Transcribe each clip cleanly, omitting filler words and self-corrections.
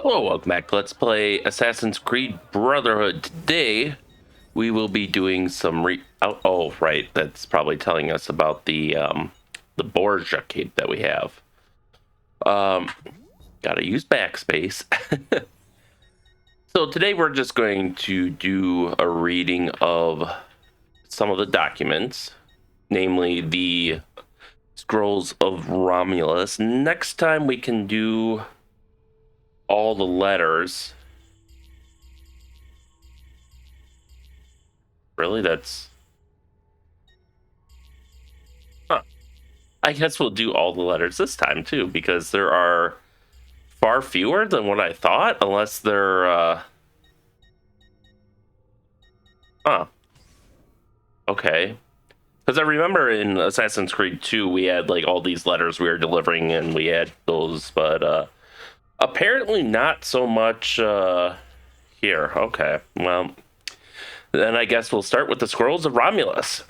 Hello, welcome back. Let's play Assassin's Creed Brotherhood. Today, we will be doing some oh, right. That's probably telling us about the Borgia cape that we have. Um, Gotta use backspace. So today we're just going to do a reading of some of the documents, namely the Scrolls of Romulus. Next time we can do all the letters. Really, that's... Huh. I guess we'll do all the letters this time too, because there are far fewer than what I thought, unless they're huh. Okay. Because I remember in Assassin's Creed 2 we had like all these letters we were delivering and we had those, but apparently not so much here. Okay. Well, then I guess we'll start with the Scrolls of Romulus.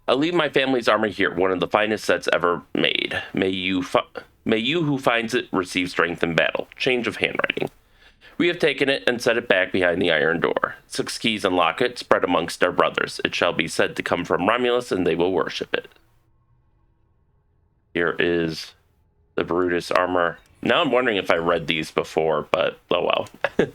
I leave my family's armor here, one of the finest sets ever made. May you who finds it receive strength in battle. Change of handwriting. We have taken it and set it back behind the iron door. 6 keys unlock it, spread amongst our brothers. It shall be said to come from Romulus, and they will worship it. Here is the Brutus armor. Now I'm wondering if I read these before, but oh well.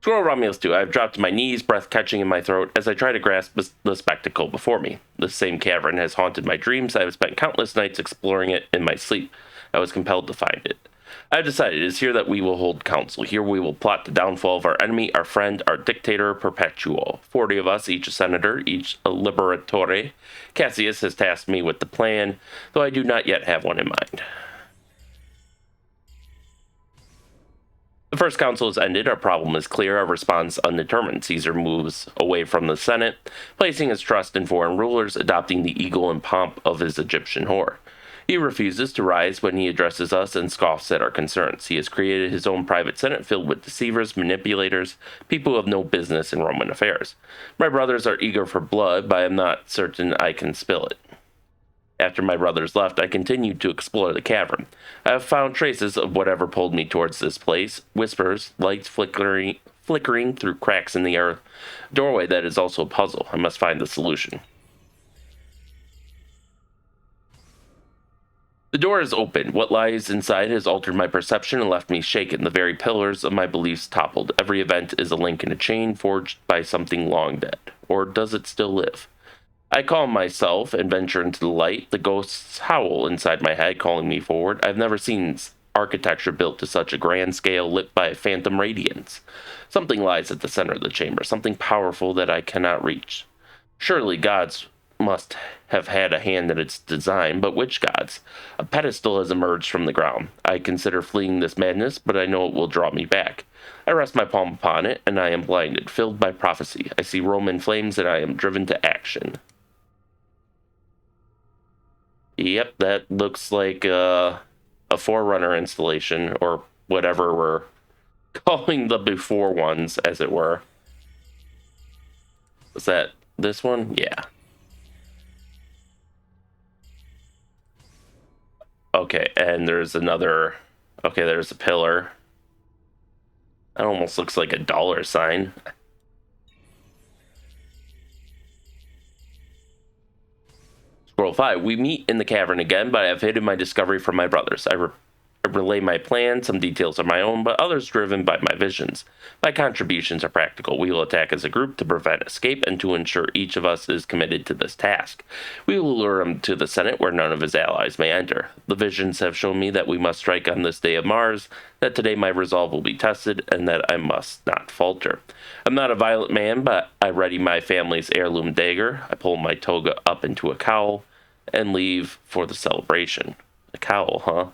Scroll Romulus 2. I have dropped to my knees, breath catching in my throat, as I try to grasp the spectacle before me. This same cavern has haunted my dreams. I have spent countless nights exploring it in my sleep. I was compelled to find it. I have decided it is here that we will hold council. Here we will plot the downfall of our enemy, our friend, our dictator perpetual. 40 of us, each a senator, each a liberatore. Cassius has tasked me with the plan, though I do not yet have one in mind. The first council is ended, our problem is clear, our response undetermined. Caesar moves away from the Senate, placing his trust in foreign rulers, adopting the eagle and pomp of his Egyptian whore. He refuses to rise when he addresses us and scoffs at our concerns. He has created his own private senate filled with deceivers, manipulators, people who have no business in Roman affairs. My brothers are eager for blood, but I am not certain I can spill it. After my brothers left, I continued to explore the cavern. I have found traces of whatever pulled me towards this place, whispers, lights flickering through cracks in the earth, a doorway that is also a puzzle. I must find the solution. The door is open. What lies inside has altered my perception and left me shaken. The very pillars of my beliefs toppled. Every event is a link in a chain forged by something long dead. Or does it still live? I calm myself and venture into the light. The ghosts howl inside my head, calling me forward. I've never seen architecture built to such a grand scale, lit by a phantom radiance. Something lies at the center of the chamber, something powerful that I cannot reach. Surely gods must have had a hand in its design, but which gods? A pedestal has emerged from the ground. I consider fleeing this madness, but I know it will draw me back. I rest my palm upon it, and I am blinded, filled by prophecy. I see Roman flames, and I am driven to action. Yep, that looks like a Forerunner installation, or whatever we're calling the before ones, as it were. Was that this one? Yeah. Okay, and there's another... Okay, there's a pillar. That almost looks like a dollar sign. Scroll 5. We meet in the cavern again, but I have hidden my discovery from my brothers. I relay my plan. Some details are my own, but others driven by my visions. My contributions are practical. We will attack as a group to prevent escape and to ensure each of us is committed to this task. We will lure him to the Senate where none of his allies may enter. The visions have shown me that we must strike on this day of Mars, that today my resolve will be tested, and that I must not falter. I'm not a violent man, but I ready my family's heirloom dagger. I pull my toga up into a cowl and leave for the celebration. A cowl, huh?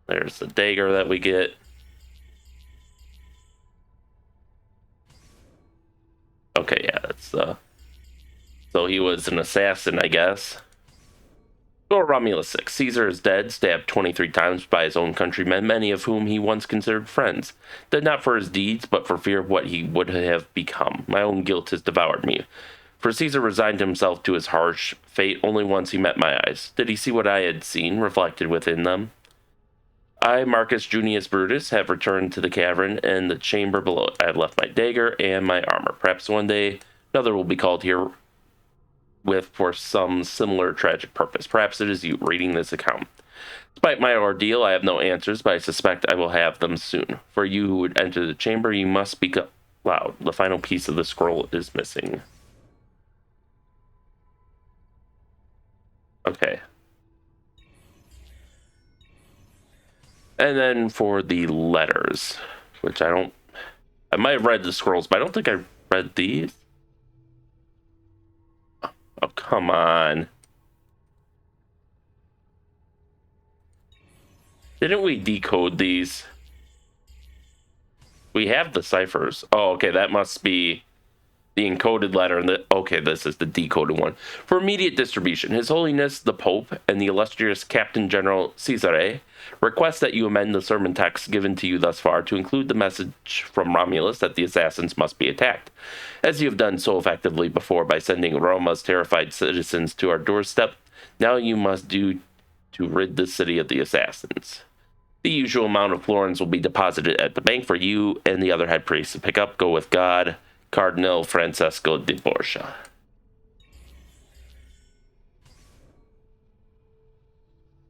There's the dagger that we get. Okay, yeah, that's so he was an assassin, I guess. Or Romulus 6. Caesar is dead, stabbed 23 times by his own countrymen, many of whom he once considered friends. Dead not for his deeds, but for fear of what he would have become. My own guilt has devoured me. For Caesar resigned himself to his harsh fate only once he met my eyes. Did he see what I had seen reflected within them? I, Marcus Junius Brutus, have returned to the cavern and the chamber below it. I have left my dagger and my armor. Perhaps one day another will be called here with for some similar tragic purpose. Perhaps it is you reading this account. Despite my ordeal, I have no answers, but I suspect I will have them soon. For you who would enter the chamber, you must speak up loud. The final piece of the scroll is missing. Okay. And then for the letters, which I might have read the scrolls, but I don't think I read these. Oh, come on. Didn't we decode these? We have the ciphers. Oh, okay, that must be the encoded letter. And okay, this is the decoded one. For immediate distribution, His Holiness the Pope and the illustrious Captain General Caesare request that you amend the sermon text given to you thus far to include the message from Romulus that the assassins must be attacked, as you have done so effectively before by sending Roma's terrified citizens to our doorstep. Now you must do to rid the city of the assassins. The usual amount of florins will be deposited at the bank for you and the other head priests to pick up. Go with God, Cardinal Francesco de Borgia.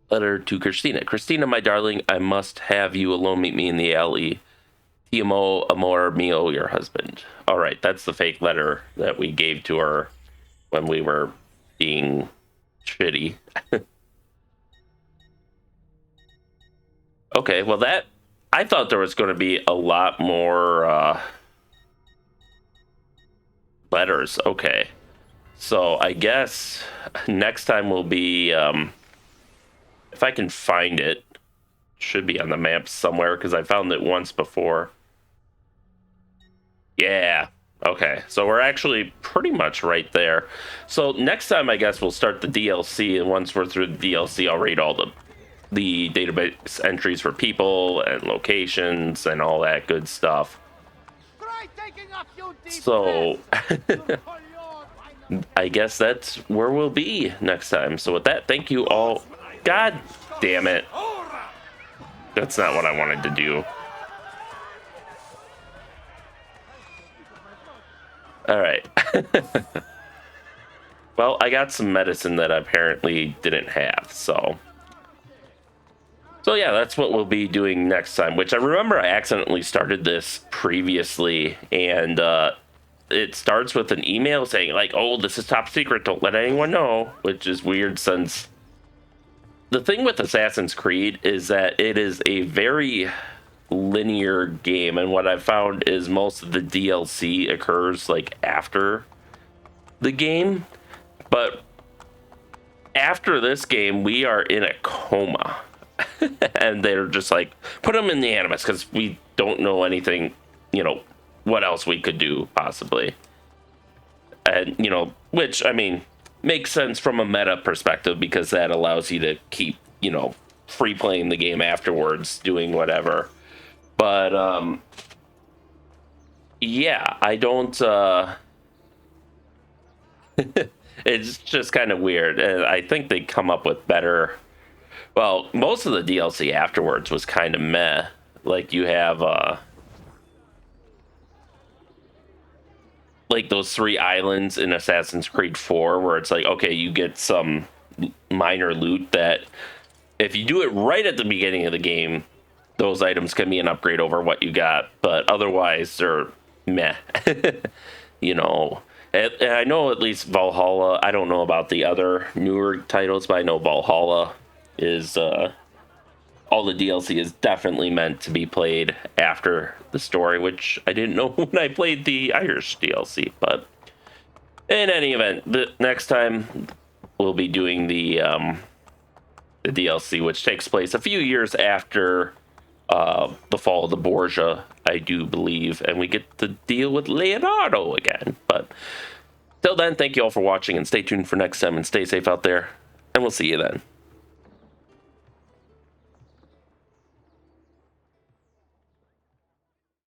Letter to Christina. Christina, my darling, I must have you alone meet me in the alley. Ti amo, amor mio, your husband. All right, that's the fake letter that we gave to her when we were being shitty. Okay, well I thought there was going to be a lot more letters. Okay, so I guess next time will be, if I can find it, should be on the map somewhere because I found it once before. Yeah, okay, so we're actually pretty much right there. So next time I guess we'll start the DLC, and once we're through the DLC, I'll read all the database entries for people and locations and all that good stuff. So I guess that's where we'll be next time. So with that, thank you all. God damn it. That's not what I wanted to do. All right. Well, I got some medicine that I apparently didn't have, so yeah, that's what we'll be doing next time, which I remember I accidentally started this previously, and it starts with an email saying, like, oh, this is top secret, don't let anyone know, which is weird since the thing with Assassin's Creed is that it is a very linear game, and what I've found is most of the DLC occurs, like, after the game, but after this game, we are in a coma. And they're just like, put them in the Animus because we don't know anything, what else we could do possibly. And, which, I mean, makes sense from a meta perspective because that allows you to keep, free playing the game afterwards, doing whatever. But, yeah, I don't, it's just kind of weird. And I think they come up with better. Well, most of the DLC afterwards was kind of meh. Like, you have, like, those 3 islands in Assassin's Creed 4, where it's like, okay, you get some minor loot that, if you do it right at the beginning of the game, those items can be an upgrade over what you got, but otherwise, they're meh. And I know at least Valhalla, I don't know about the other newer titles, but I know Valhalla is all the DLC is definitely meant to be played after the story, which I didn't know when I played the Irish DLC. But in any event, the next time we'll be doing the DLC, which takes place a few years after the fall of the Borgia, I do believe, and we get to deal with Leonardo again. But till then, thank you all for watching, and stay tuned for next time, and stay safe out there, and we'll see you then.